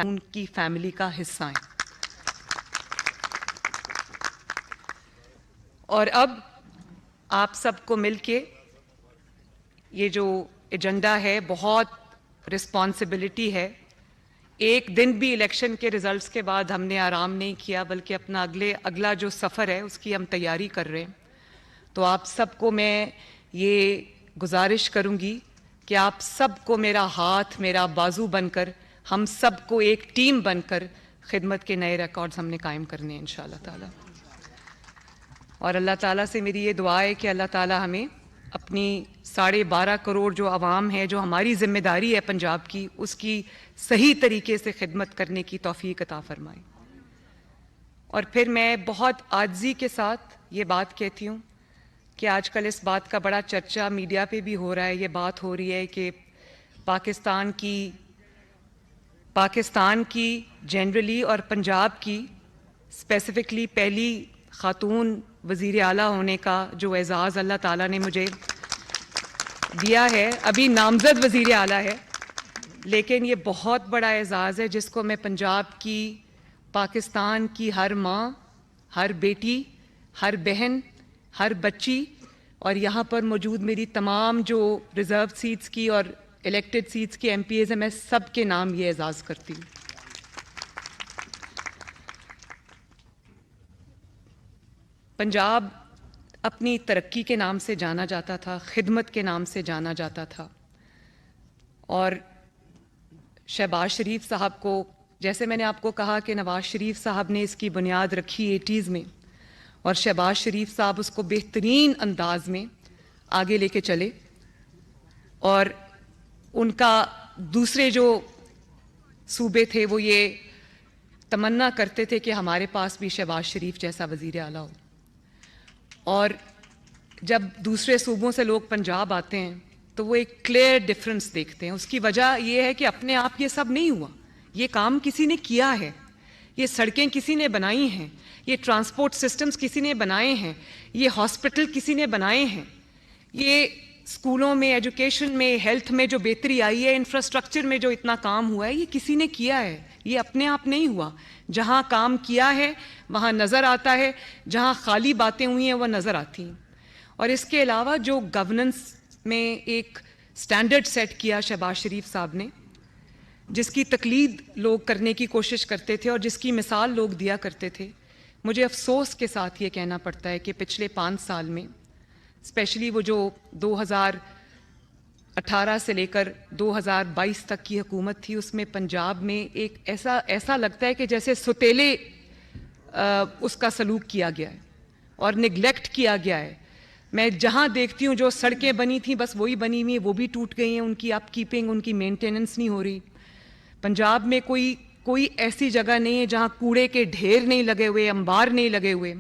ان کی فیملی کا حصہ ہیں. اور اب آپ سب کو مل کے یہ جو ایجنڈا ہے بہت رسپانسبلٹی ہے. ایک دن بھی الیکشن کے ریزلٹس کے بعد ہم نے آرام نہیں کیا بلکہ اپنا اگلا جو سفر ہے اس کی ہم تیاری کر رہے ہیں. تو آپ سب کو میں یہ گزارش کروں گی کہ آپ سب کو میرا ہاتھ میرا بازو بن کر ہم سب کو ایک ٹیم بن کر خدمت کے نئے ریکارڈز ہم نے قائم کرنے ہیں انشاءاللہ تعالی. اور اللہ تعالیٰ سے میری یہ دعا ہے کہ اللہ تعالیٰ ہمیں اپنی 12.5 کروڑ جو عوام ہے جو ہماری ذمہ داری ہے پنجاب کی اس کی صحیح طریقے سے خدمت کرنے کی توفیق عطا فرمائے. اور پھر میں بہت عاجزی کے ساتھ یہ بات کہتی ہوں کہ آج کل اس بات کا بڑا چرچا میڈیا پہ بھی ہو رہا ہے. یہ بات ہو رہی ہے کہ پاکستان کی جنرلی اور پنجاب کی اسپیسیفکلی پہلی خاتون وزیر اعلیٰ ہونے کا جو اعزاز اللہ تعالیٰ نے مجھے دیا ہے. ابھی نامزد وزیر اعلیٰ ہے لیکن یہ بہت بڑا اعزاز ہے جس کو میں پنجاب کی پاکستان کی ہر ماں ہر بیٹی ہر بہن ہر بچی اور یہاں پر موجود میری تمام جو ریزرو سیٹس کی اور الیکٹڈ سیٹس کی ایم پی ایز ہیں میں سب کے نام یہ اعزاز کرتی ہوں. پنجاب اپنی ترقی کے نام سے جانا جاتا تھا, خدمت کے نام سے جانا جاتا تھا. اور شہباز شریف صاحب کو, جیسے میں نے آپ کو کہا کہ نواز شریف صاحب نے اس کی بنیاد رکھی 80s میں اور شہباز شریف صاحب اس کو بہترین انداز میں آگے لے کے چلے. اور ان کا دوسرے جو صوبے تھے وہ یہ تمنا کرتے تھے کہ ہمارے پاس بھی شہباز شریف جیسا وزیر اعلیٰ ہو. اور جب دوسرے صوبوں سے لوگ پنجاب آتے ہیں تو وہ ایک کلیئر ڈفرنس دیکھتے ہیں. اس کی وجہ یہ ہے کہ اپنے آپ یہ سب نہیں ہوا, یہ کام کسی نے کیا ہے, یہ سڑکیں کسی نے بنائی ہیں, یہ ٹرانسپورٹ سسٹمز کسی نے بنائے ہیں, یہ ہاسپٹل کسی نے بنائے ہیں, یہ اسکولوں میں ایجوکیشن میں ہیلتھ میں جو بہتری آئی ہے, انفراسٹرکچر میں جو اتنا کام ہوا ہے, یہ کسی نے کیا ہے, یہ اپنے آپ نہیں ہوا. جہاں کام کیا ہے وہاں نظر آتا ہے, جہاں خالی باتیں ہوئی ہیں وہ نظر آتی ہیں. اور اس کے علاوہ جو گورننس میں ایک سٹینڈرڈ سیٹ کیا شہباز شریف صاحب نے, جس کی تقلید لوگ کرنے کی کوشش کرتے تھے اور جس کی مثال لوگ دیا کرتے تھے, مجھے افسوس کے ساتھ یہ کہنا پڑتا ہے کہ پچھلے 5 سال میں اسپیشلی وہ جو 2018 سے لے کر 2022 تک کی حکومت تھی, اس میں پنجاب میں ایک ایسا لگتا ہے کہ جیسے ستیلے اس کا سلوک کیا گیا ہے اور نگلیکٹ کیا گیا ہے. میں جہاں دیکھتی ہوں جو سڑکیں بنی تھیں بس وہی بنی ہوئی ہیں, وہ بھی ٹوٹ گئی ہیں, ان کی اپ کیپنگ ان کی مینٹیننس نہیں ہو رہی. پنجاب میں کوئی ایسی جگہ نہیں ہے جہاں کوڑے کے ڈھیر نہیں لگے ہوئے, انبار نہیں لگے ہوئے.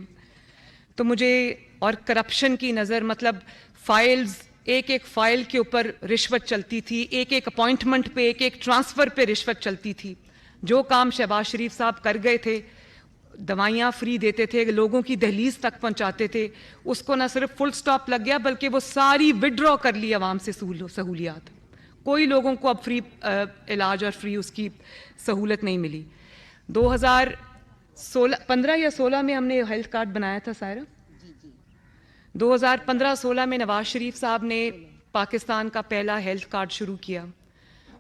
تو مجھے, اور کرپشن کی نظر, مطلب فائلز, ایک فائل کے اوپر رشوت چلتی تھی, ایک اپوائنٹمنٹ پہ ایک ٹرانسفر پہ رشوت چلتی تھی. جو کام شہباز شریف صاحب کر گئے تھے, دوائیاں فری دیتے تھے, لوگوں کی دہلیز تک پہنچاتے تھے, اس کو نہ صرف فل سٹاپ لگ گیا بلکہ وہ ساری ودرا کر لی عوام سے سہولیات. کوئی لوگوں کو اب فری علاج اور فری اس کی سہولت نہیں ملی. 2015 یا 16 میں ہم نے ہیلتھ کارڈ بنایا تھا سائرہ. 2015-16 میں نواز شریف صاحب نے پاکستان کا پہلا ہیلتھ کارڈ شروع کیا.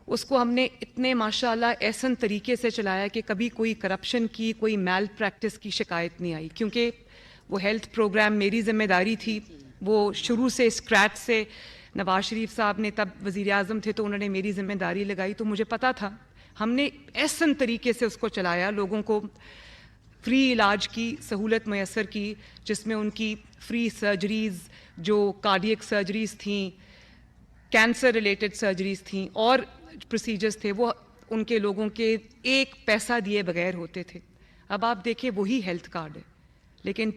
اس کو ہم نے اتنے ماشاءاللہ احسن طریقے سے چلایا کہ کبھی کوئی کرپشن کی, کوئی میل پریکٹس کی شکایت نہیں آئی, کیونکہ وہ ہیلتھ پروگرام میری ذمہ داری تھی. وہ شروع سے اسکریچ سے, نواز شریف صاحب نے تب وزیر اعظم تھے تو انہوں نے میری ذمہ داری لگائی, تو مجھے پتا تھا. ہم نے احسن طریقے سے اس کو چلایا, لوگوں کو فری علاج کی سہولت میسر کی, جس میں ان کی فری سرجریز, جو کارڈیک سرجریز تھیں, کینسر ریلیٹڈ سرجریز تھیں اور پروسیجرز تھے, وہ ان کے لوگوں کے ایک پیسہ دیے بغیر ہوتے تھے. اب آپ دیکھیں وہی ہیلتھ کارڈ ہے, لیکن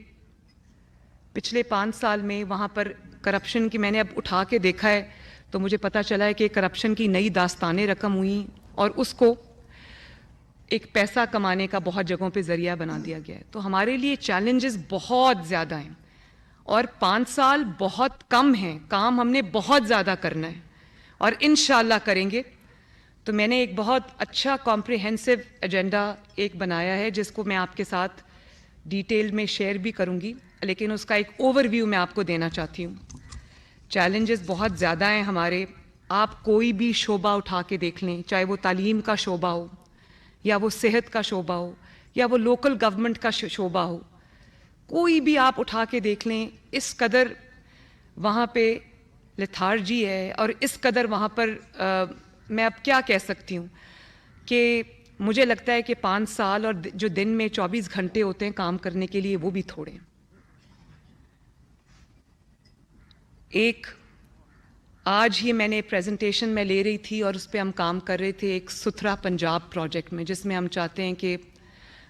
پچھلے 5 سال میں وہاں پر کرپشن کی, میں نے اب اٹھا کے دیکھا ہے تو مجھے پتہ چلا ہے کہ کرپشن کی نئی داستانیں رقم ہوئیں اور اس کو ایک پیسہ کمانے کا بہت جگہوں پہ ذریعہ بنا دیا گیا ہے. تو ہمارے لیے چیلنجز بہت زیادہ ہیں اور 5 سال بہت کم ہیں, کام ہم نے بہت زیادہ کرنا ہے اور انشاءاللہ کریں گے. تو میں نے ایک بہت اچھا کمپریہنسو ایجنڈا ایک بنایا ہے جس کو میں آپ کے ساتھ ڈیٹیل میں شیئر بھی کروں گی، لیکن اس کا ایک اوور ویو میں آپ کو دینا چاہتی ہوں۔ چیلنجز بہت زیادہ ہیں ہمارے، آپ کوئی بھی شعبہ اٹھا کے دیکھ لیں، چاہے وہ تعلیم کا شعبہ ہو یا وہ صحت کا شعبہ ہو یا وہ لوکل گورنمنٹ کا شعبہ ہو، کوئی بھی آپ اٹھا کے دیکھ لیں، اس قدر وہاں پہ لیتھارجی ہے اور اس قدر وہاں پر میں اب کیا کہہ سکتی ہوں کہ مجھے لگتا ہے کہ 5 سال اور جو دن میں 24 گھنٹے ہوتے ہیں کام کرنے کے لیے وہ بھی تھوڑے ہیں۔ ایک آج ہی میں نے پریزنٹیشن میں لے رہی تھی اور اس پہ ہم کام کر رہے تھے ایک ستھرا پنجاب پروجیکٹ میں، جس میں ہم چاہتے ہیں کہ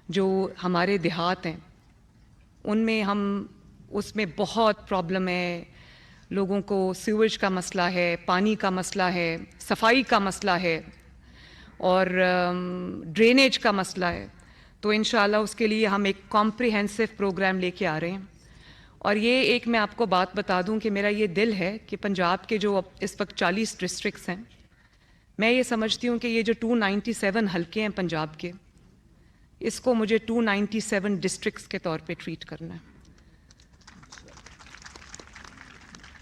جو ہمارے دیہات ہیں ان میں اس میں بہت پرابلم ہے، لوگوں کو سیویج کا مسئلہ ہے، پانی کا مسئلہ ہے، صفائی کا مسئلہ ہے اور ڈرینیج کا مسئلہ ہے۔ تو انشاءاللہ اس کے لیے ہم ایک کمپریہنسو پروگرام لے کے آ رہے ہیں۔ اور یہ ایک میں آپ کو بات بتا دوں کہ میرا یہ دل ہے کہ پنجاب کے جو اس وقت 40 ڈسٹرکٹس ہیں، میں یہ سمجھتی ہوں کہ یہ جو 297 حلقے ہیں پنجاب کے، اس کو مجھے 297 ڈسٹرکٹس کے طور پہ ٹریٹ کرنا ہے،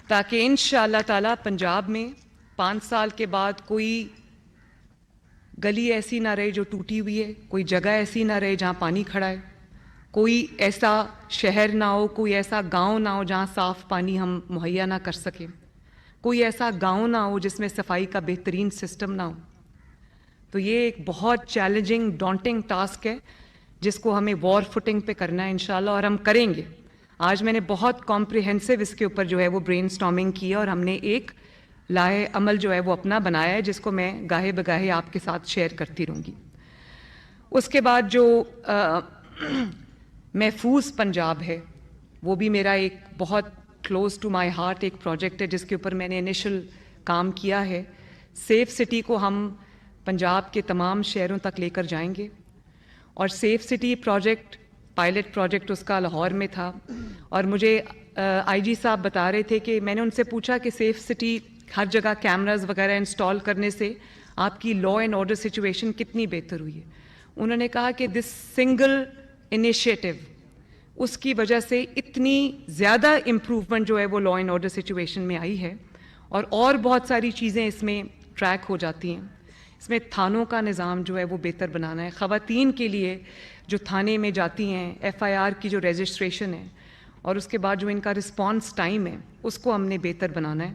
تاکہ انشاءاللہ تعالیٰ پنجاب میں 5 سال کے بعد کوئی گلی ایسی نہ رہے جو ٹوٹی ہوئی ہے، کوئی جگہ ایسی نہ رہے جہاں پانی کھڑا ہے، کوئی ایسا شہر نہ ہو، کوئی ایسا گاؤں نہ ہو جہاں صاف پانی ہم مہیا نہ کر سکیں، کوئی ایسا گاؤں نہ ہو جس میں صفائی کا بہترین سسٹم نہ ہو۔ تو یہ ایک بہت چیلنجنگ ڈانٹنگ ٹاسک ہے جس کو ہمیں وار فوٹنگ پہ کرنا ہے انشاءاللہ، اور ہم کریں گے۔ آج میں نے بہت کمپریہنسو اس کے اوپر جو ہے وہ برین سٹارمنگ کی اور ہم نے ایک لائحہ عمل جو ہے وہ اپنا بنایا ہے، جس کو میں گاہے بگاہے آپ کے ساتھ شیئر کرتی رہوں گی۔ اس کے بعد جو محفوظ پنجاب ہے، وہ بھی میرا ایک بہت کلوز ٹو مائی ہارٹ ایک پروجیکٹ ہے جس کے اوپر میں نے انیشل کام کیا ہے۔ سیف سٹی کو ہم پنجاب کے تمام شہروں تک لے کر جائیں گے، اور safe city project pilot project اس کا لاہور میں تھا، اور مجھے آئی جی صاحب بتا رہے تھے کہ میں نے ان سے پوچھا کہ سیف سٹی ہر جگہ کیمراز وغیرہ انسٹال کرنے سے آپ کی لا اینڈ آرڈر سچویشن کتنی بہتر ہوئی ہے۔ انہوں نے کہا کہ دس سنگل انیشیٹو، اس کی وجہ سے اتنی زیادہ امپروومنٹ جو ہے وہ لا اینڈ آرڈر سچویشن میں آئی ہے، اور بہت ساری چیزیں اس میں ٹریک ہو جاتی ہیں۔ اس میں تھانوں کا نظام جو ہے وہ بہتر بنانا ہے، خواتین کے لیے جو تھانے میں جاتی ہیں ایف آئی آر کی جو رجسٹریشن ہے اور اس کے بعد جو ان کا رسپانس ٹائم ہے اس کو ہم نے بہتر بنانا ہے،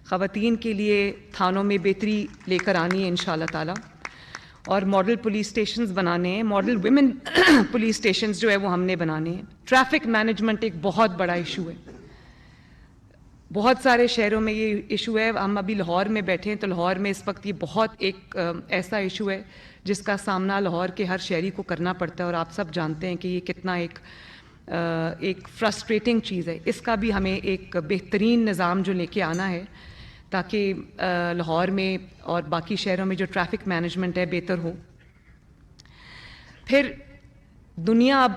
خواتین کے لیے تھانوں میں بہتری لے کر آنی ہے انشاءاللہ تعالیٰ، اور ماڈل پولیس اسٹیشنز بنانے ہیں، ماڈل ویمن پولیس اسٹیشنز جو ہے وہ ہم نے بنانے ہیں۔ ٹریفک مینجمنٹ ایک بہت بڑا ایشو ہے، بہت سارے شہروں میں یہ ایشو ہے۔ ہم ابھی لاہور میں بیٹھے ہیں تو لاہور میں اس وقت یہ بہت ایک ایسا ایشو ہے جس کا سامنا لاہور کے ہر شہری کو کرنا پڑتا ہے، اور آپ سب جانتے ہیں کہ یہ کتنا ایک فرسٹریٹنگ چیز ہے۔ اس کا بھی ہمیں ایک بہترین نظام جو لے کے آنا ہے تاکہ لاہور میں اور باقی شہروں میں جو ٹریفک مینجمنٹ ہے بہتر ہو۔ پھر دنیا اب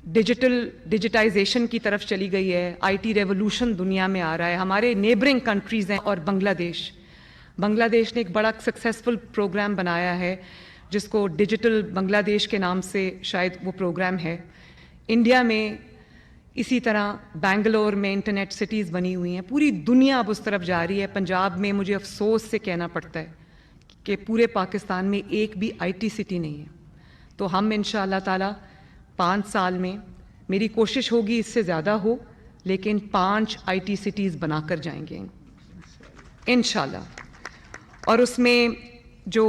ڈیجیٹائزیشن کی طرف چلی گئی ہے، آئی ٹی ریولوشن دنیا میں آ رہا ہے۔ ہمارے نیبرنگ کنٹریز ہیں، اور بنگلہ دیش نے ایک بڑا سکسیسفل پروگرام بنایا ہے جس کو ڈیجیٹل بنگلہ دیش کے نام سے شاید وہ پروگرام ہے۔ انڈیا میں اسی طرح بنگلور میں انٹرنیٹ سٹیز بنی ہوئی ہیں، پوری دنیا اب اس طرف جا رہی ہے۔ پنجاب میں مجھے افسوس سے کہنا پڑتا ہے کہ پورے پاکستان میں ایک بھی آئی ٹی سٹی نہیں ہے۔ تو ہم انشاءاللہ تعالیٰ 5 سال میں، میری کوشش ہوگی اس سے زیادہ ہو، لیکن 5 آئی ٹی سٹیز بنا کر جائیں گے انشاءاللہ، اور اس میں جو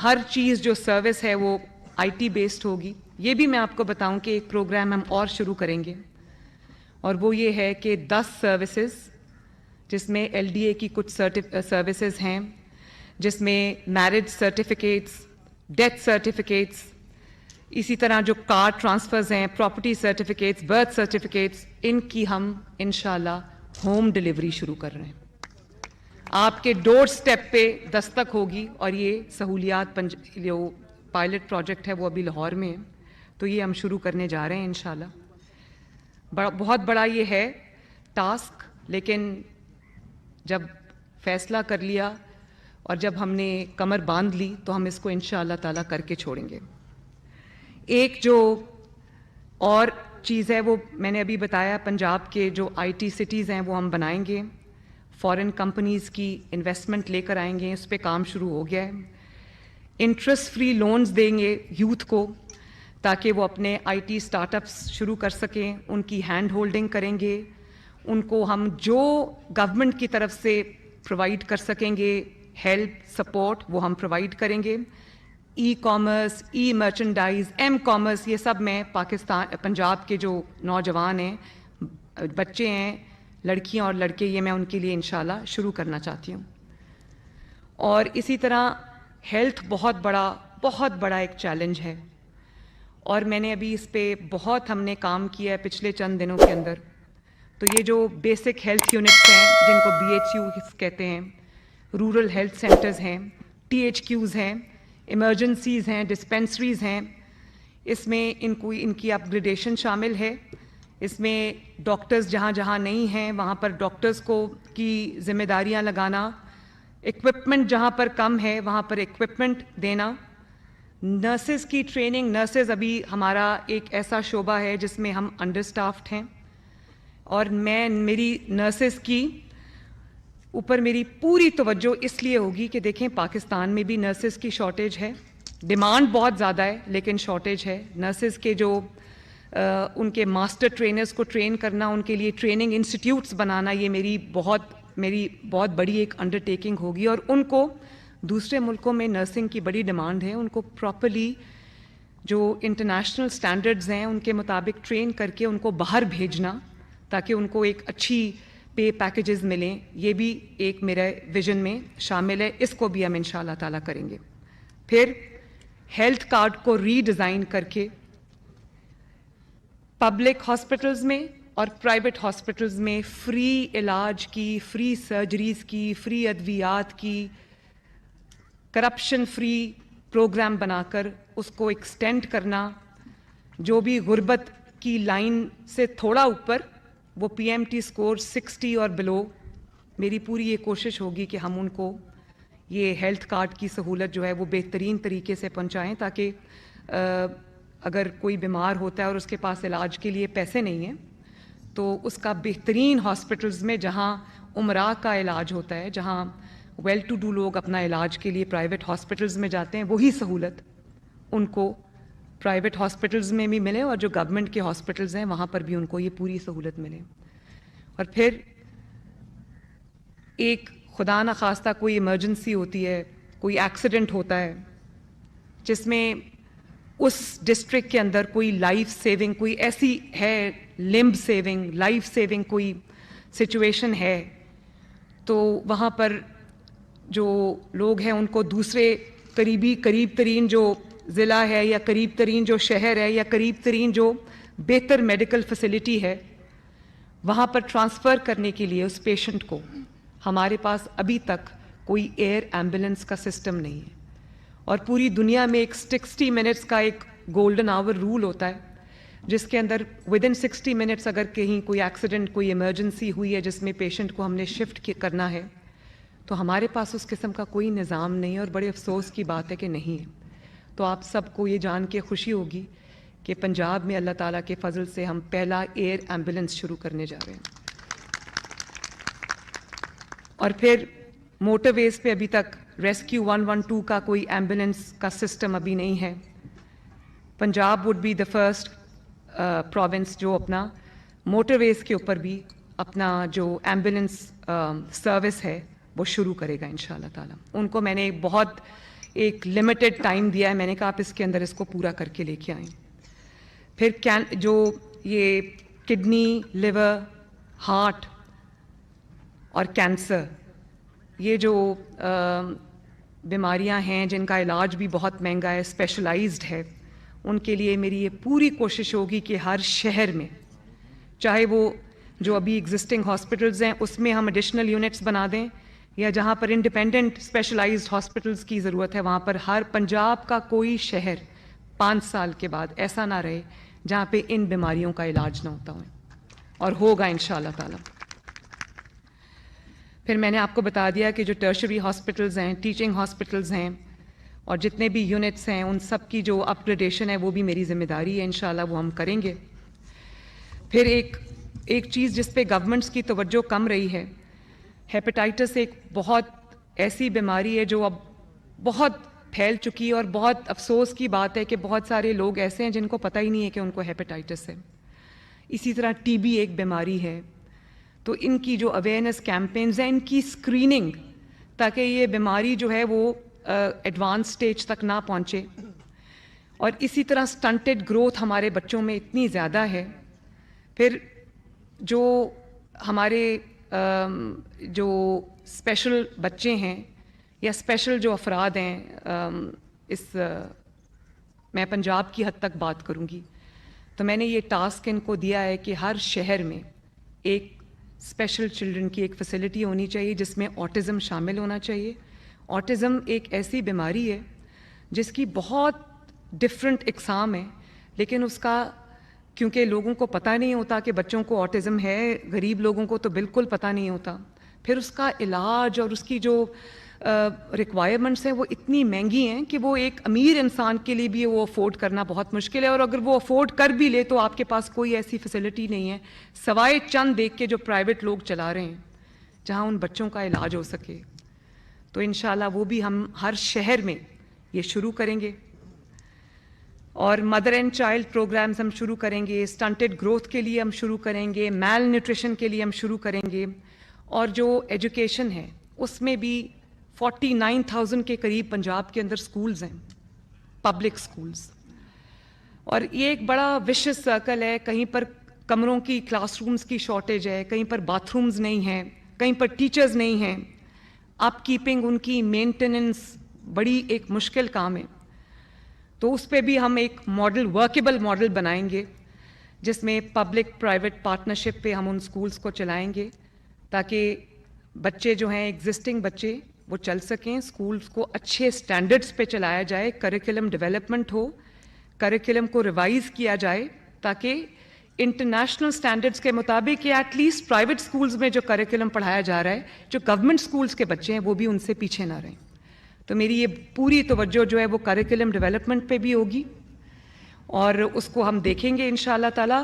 ہر چیز جو سروس ہے وہ آئی ٹی بیسڈ ہوگی۔ یہ بھی میں آپ کو بتاؤں کہ ایک پروگرام ہم اور شروع کریں گے، اور وہ یہ ہے کہ 10 سروسز، جس میں ایل ڈی اے کی کچھ سروسز ہیں، جس میں میرج سرٹیفکیٹس، ڈیتھ سرٹیفکیٹس، اسی طرح جو کار ٹرانسفرز ہیں، پراپرٹی سرٹیفکیٹس، برتھ سرٹیفکیٹس، ان کی ہم انشاءاللہ ہوم ڈیلیوری شروع کر رہے ہیں۔ آپ کے ڈور سٹیپ پہ دستک ہوگی، اور یہ سہولیات جو پائلٹ پروجیکٹ ہے وہ ابھی لاہور میں ہے، تو یہ ہم شروع کرنے جا رہے ہیں انشاءاللہ۔ بہت بڑا یہ ہے ٹاسک، لیکن جب فیصلہ کر لیا اور جب ہم نے کمر باندھ لی تو ہم اس کو انشاءاللہ تعالیٰ کر کے چھوڑیں گے. ایک جو اور چیز ہے وہ میں نے ابھی بتایا, پنجاب کے جو آئی ٹی سٹیز ہیں وہ ہم بنائیں گے, فارن کمپنیز کی انویسٹمنٹ لے کر آئیں گے, اس پہ کام شروع ہو گیا ہے. انٹرسٹ فری لونز دیں گے یوتھ کو تاکہ وہ اپنے آئی ٹی اسٹارٹ اپس شروع کر سکیں, ان کی ہینڈ ہولڈنگ کریں گے, ان کو ہم جو گورنمنٹ کی طرف سے پرووائڈ کر سکیں گے ہیلپ سپورٹ وہ ہم پرووائڈ کریں گے. ای کامرس, ای مرچنڈائز, ایم کامرس, یہ سب میں پنجاب کے جو نوجوان ہیں, بچے ہیں, لڑکیاں اور لڑکے, یہ میں ان کے لیے انشاءاللہ شروع کرنا چاہتی ہوں. اور اسی طرح ہیلتھ بہت بڑا ایک چیلنج ہے, اور میں نے ابھی اس پہ بہت ہم نے کام کیا ہے پچھلے چند دنوں کے اندر. تو یہ جو بیسک ہیلتھ یونٹس ہیں جن کو BHU کہتے ہیں, رورل ہیلتھ سینٹرز ہیں, THQs ہیں, ایمرجنسیز ہیں, ڈسپینسریز ہیں, اس میں ان کی اپ گریڈیشن شامل ہے. اس میں ڈاکٹرز جہاں جہاں نہیں ہیں وہاں پر ڈاکٹرز کو کی ذمہ داریاں لگانا, ایکوپمنٹ جہاں پر کم ہے وہاں پر ایکوپمنٹ دینا, نرسز کی ٹریننگ. نرسز ابھی ہمارا ایک ایسا شعبہ ہے جس میں ہم انڈر اسٹافڈ ہیں, اور میری نرسز کی اوپر میری پوری توجہ اس لیے ہوگی کہ دیکھیں پاکستان میں بھی نرسز کی شارٹیج ہے, ڈیمانڈ بہت زیادہ ہے لیکن شارٹیج ہے. نرسز کے جو ان کے ماسٹر ٹرینرز کو ٹرین کرنا, ان کے لیے ٹریننگ انسٹیٹیوٹس بنانا, یہ میری بہت بڑی ایک انڈرٹیکنگ ہوگی. اور ان کو دوسرے ملکوں میں نرسنگ کی بڑی ڈیمانڈ ہے, ان کو پراپرلی جو انٹرنیشنل سٹینڈرڈز ہیں ان کے مطابق ٹرین کر کے ان کو باہر بھیجنا تاکہ ان کو ایک اچھی پے پیکیجز ملیں. یہ بھی ایک میرے ویژن میں شامل ہے, اس کو بھی ہم انشاءاللہ تعالیٰ کریں گے. پھر ہیلتھ کارڈ کو ری ڈیزائن کر کے پبلک ہاسپٹلز میں اور پرائیویٹ ہاسپٹلز میں فری علاج کی, فری سرجریز کی, فری ادویات کی, کرپشن فری پروگرام بنا کر اس کو ایکسٹینڈ کرنا. جو بھی غربت کی لائن سے تھوڑا اوپر, وہ PMT اسکور 60 اور بلو, میری پوری یہ کوشش ہوگی کہ ہم ان کو یہ ہیلتھ کارڈ کی سہولت جو ہے وہ بہترین طریقے سے پہنچائیں تاکہ اگر کوئی بیمار ہوتا ہے اور اس کے پاس علاج کے لیے پیسے نہیں ہیں تو اس کا بہترین ہاسپٹلز میں جہاں امراء کا علاج ہوتا ہے, جہاں ویل ٹو ڈو لوگ اپنا علاج کے لیے پرائیویٹ ہاسپٹلز میں جاتے ہیں, وہی سہولت ان کو پرائیویٹ ہاسپٹلز میں بھی ملے اور جو گورنمنٹ کے ہاسپٹلز ہیں وہاں پر بھی ان کو یہ پوری سہولت ملے. اور پھر ایک خدا نخواستہ کوئی ایمرجنسی ہوتی ہے, کوئی ایکسیڈنٹ ہوتا ہے جس میں اس ڈسٹرکٹ کے اندر کوئی لائف سیونگ, کوئی ایسی ہے لمب سیونگ, لائف سیونگ کوئی سچویشن ہے, تو وہاں پر جو لوگ ہیں ان کو دوسرے قریب ترین جو ضلع ہے یا قریب ترین جو شہر ہے یا قریب ترین جو بہتر میڈیکل فیسلٹی ہے وہاں پر ٹرانسفر کرنے کے لیے اس پیشنٹ کو ہمارے پاس ابھی تک کوئی ایئر ایمبولینس کا سسٹم نہیں ہے. اور پوری دنیا میں ایک 60 منٹس کا ایک گولڈن آور رول ہوتا ہے جس کے اندر ودن 60 منٹس اگر کہیں کوئی ایکسیڈنٹ, کوئی ایمرجنسی ہوئی ہے جس میں پیشنٹ کو ہم نے شفٹ کرنا ہے, تو ہمارے پاس اس قسم کا کوئی نظام نہیں ہے, اور بڑے افسوس کی بات ہے کہ نہیں ہے. تو آپ سب کو یہ جان کے خوشی ہوگی کہ پنجاب میں اللہ تعالیٰ کے فضل سے ہم پہلا ایئر ایمبولینس شروع کرنے جا رہے ہیں. اور پھر موٹر ویز پہ ابھی تک ریسکیو 112 کا کوئی ایمبولینس کا سسٹم ابھی نہیں ہے. Punjab would be the first province جو اپنا موٹر ویز کے اوپر بھی اپنا جو ایمبولینس سروس ہے وہ شروع کرے گا انشاءاللہ تعالیٰ. ان کو میں نے بہت ایک لمیٹڈ ٹائم دیا ہے, میں نے کہا آپ اس کے اندر اس کو پورا کر کے لے کے آئیں. پھر جو یہ کڈنی, لیور, ہارٹ اور کینسر, یہ جو بیماریاں ہیں جن کا علاج بھی بہت مہنگا ہے, اسپیشلائزڈ ہے, ان کے لیے میری یہ پوری کوشش ہوگی کہ ہر شہر میں, چاہے وہ جو ابھی ایگزسٹنگ ہاسپٹلز ہیں اس میں ہم ایڈیشنل یونٹس بنا دیں, یا جہاں پر انڈیپینڈنٹ اسپیشلائزڈ ہاسپٹلز کی ضرورت ہے وہاں پر ہر پنجاب کا کوئی شہر 5 سال کے بعد ایسا نہ رہے جہاں پہ ان بیماریوں کا علاج نہ ہوتا ہو, اور ہوگا انشاءاللہ تعالیٰ. پھر میں نے آپ کو بتا دیا کہ جو ٹرشری ہاسپٹلز ہیں، ٹیچنگ ہاسپٹلز ہیں اور جتنے بھی یونٹس ہیں ان سب کی جو اپ گریڈیشن ہے وہ بھی میری ذمہ داری ہے، انشاءاللہ وہ ہم کریں گے۔ پھر ایک چیز جس پہ گورنمنٹس کی توجہ کم رہی ہے، ہیپیٹائٹس ایک بہت ایسی بیماری ہے جو اب بہت پھیل چکی ہے، اور بہت افسوس کی بات ہے کہ بہت سارے لوگ ایسے ہیں جن کو پتہ ہی نہیں ہے کہ ان کو ہیپیٹائٹس ہے۔ اسی طرح ٹی بی ایک بیماری ہے، تو ان کی جو اویئرنیس کیمپینز ہیں، ان کی اسکریننگ، تاکہ یہ بیماری جو ہے وہ ایڈوانس سٹیج تک نہ پہنچے۔ اور اسی طرح سٹنٹڈ گروتھ ہمارے بچوں میں اتنی زیادہ ہے۔ پھر جو ہمارے جو اسپیشل بچے ہیں یا اسپیشل جو افراد ہیں، میں پنجاب کی حد تک بات کروں گی، تو میں نے یہ ٹاسک ان کو دیا ہے کہ ہر شہر میں ایک اسپیشل چلڈرن کی ایک فیسلٹی ہونی چاہیے جس میں آٹزم شامل ہونا چاہیے۔ آٹزم ایک ایسی بیماری ہے جس کی بہت ڈفرینٹ اقسام ہیں، لیکن اس کا کیونکہ لوگوں کو پتہ نہیں ہوتا کہ بچوں کو آٹزم ہے، غریب لوگوں کو تو بالکل پتہ نہیں ہوتا، پھر اس کا علاج اور اس کی جو ریکوائرمنٹس ہیں وہ اتنی مہنگی ہیں کہ وہ ایک امیر انسان کے لیے بھی وہ افورڈ کرنا بہت مشکل ہے، اور اگر وہ افورڈ کر بھی لے تو آپ کے پاس کوئی ایسی فیسلٹی نہیں ہے سوائے چند دیکھ کے جو پرائیویٹ لوگ چلا رہے ہیں جہاں ان بچوں کا علاج ہو سکے۔ تو انشاءاللہ وہ بھی ہم ہر شہر میں یہ شروع کریں گے، اور مدر اینڈ چائلڈ پروگرامز ہم شروع کریں گے، سٹنٹڈ گروتھ کے لیے ہم شروع کریں گے، میل نیوٹریشن کے لیے ہم شروع کریں گے، اور جو ایجوکیشن ہے اس میں بھی 49,000 کے قریب پنجاب کے اندر سکولز ہیں، پبلک سکولز، اور یہ ایک بڑا وشس سرکل ہے۔ کہیں پر کمروں کی، کلاس رومز کی شارٹیج ہے، کہیں پر باتھ رومز نہیں ہیں، کہیں پر ٹیچرز نہیں ہیں، اپ کیپنگ ان کی مینٹیننس بڑی ایک مشکل کام ہے۔ تو اس پہ بھی ہم ایک ماڈل، ورکیبل ماڈل بنائیں گے جس میں پبلک پرائیویٹ پارٹنرشپ پہ ہم ان سکولز کو چلائیں گے تاکہ بچے جو ہیں ایگزسٹنگ بچے وہ چل سکیں، سکولز کو اچھے سٹینڈرڈز پہ چلایا جائے، کریکولم ڈیولپمنٹ ہو، کریکولم کو ریوائز کیا جائے تاکہ انٹرنیشنل سٹینڈرڈز کے مطابق یا ایٹ لیسٹ پرائیویٹ سکولز میں جو کریکولم پڑھایا جا رہا ہے، جو گورنمنٹ سکولز کے بچے ہیں وہ بھی ان سے پیچھے نہ رہیں۔ تو میری یہ پوری توجہ جو ہے وہ کریکولم ڈیولپمنٹ پہ بھی ہوگی، اور اس کو ہم دیکھیں گے انشاءاللہ تعالیٰ۔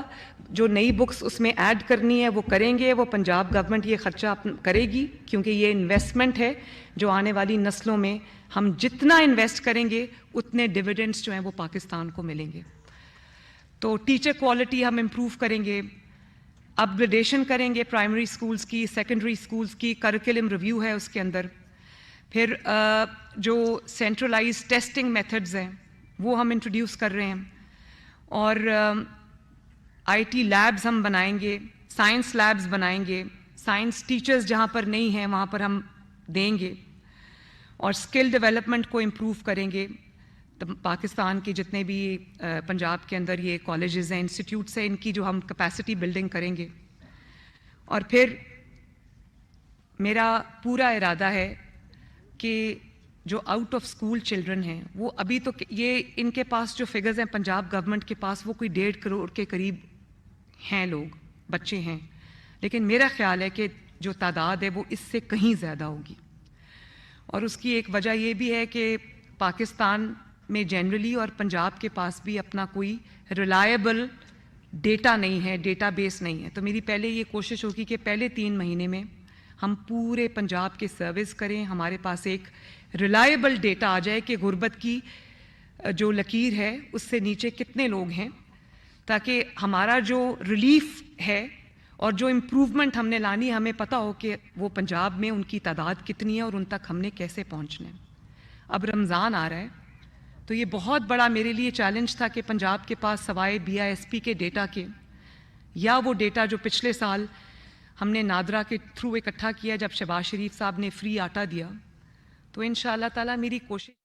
جو نئی بکس اس میں ایڈ کرنی ہے وہ کریں گے، وہ پنجاب گورنمنٹ یہ خرچہ کرے گی، کیونکہ یہ انویسٹمنٹ ہے جو آنے والی نسلوں میں ہم جتنا انویسٹ کریں گے اتنے ڈیویڈنڈس جو ہیں وہ پاکستان کو ملیں گے۔ تو ٹیچر کوالٹی ہم امپروو کریں گے، اپ گریڈیشن کریں گے پرائمری سکولز کی، سیکنڈری سکولز کی، کریکولم ریویو ہے اس کے اندر۔ پھر جو سینٹرلائز ٹیسٹنگ میتھڈز ہیں وہ ہم انٹروڈیوس کر رہے ہیں، اور آئی ٹی لیبز ہم بنائیں گے، سائنس لیبز بنائیں گے، سائنس ٹیچرز جہاں پر نہیں ہیں وہاں پر ہم دیں گے، اور اسکل ڈیولپمنٹ کو امپروو کریں گے۔ پاکستان کے جتنے بھی پنجاب کے اندر یہ کالجز ہیں، انسٹیٹیوٹس ہیں، ان کی جو ہم کیپیسٹی بلڈنگ کریں گے۔ اور پھر میرا پورا ارادہ ہے کہ جو آؤٹ آف اسکول چلڈرن ہیں وہ ابھی تو یہ ان کے پاس جو فگرز ہیں پنجاب گورنمنٹ کے پاس وہ کوئی 1.5 کروڑ کے قریب ہیں، لوگ بچے ہیں، لیکن میرا خیال ہے کہ جو تعداد ہے وہ اس سے کہیں زیادہ ہوگی، اور اس کی ایک وجہ یہ بھی ہے کہ پاکستان میں جنرلی اور پنجاب کے پاس بھی اپنا کوئی ریلائبل ڈیٹا نہیں ہے، ڈیٹا بیس نہیں ہے۔ تو میری پہلے یہ کوشش ہوگی کہ پہلے 3 مہینے میں ہم پورے پنجاب کے سروس کریں، ہمارے پاس ایک ریلائبل ڈیٹا آ جائے کہ غربت کی جو لکیر ہے اس سے نیچے کتنے لوگ ہیں، تاکہ ہمارا جو ریلیف ہے اور جو امپروومنٹ ہم نے لانی ہمیں پتہ ہو کہ وہ پنجاب میں ان کی تعداد کتنی ہے اور ان تک ہم نے کیسے پہنچنا ہے۔ اب رمضان آ رہا ہے تو یہ بہت بڑا میرے لیے چیلنج تھا کہ پنجاب کے پاس سوائے BISP کے ڈیٹا کے، یا وہ ڈیٹا جو پچھلے سال ہم نے نادرا کے تھرو اکٹھا کیا جب شہباز شریف صاحب نے فری آٹا دیا، تو انشاءاللہ تعالیٰ میری کوشش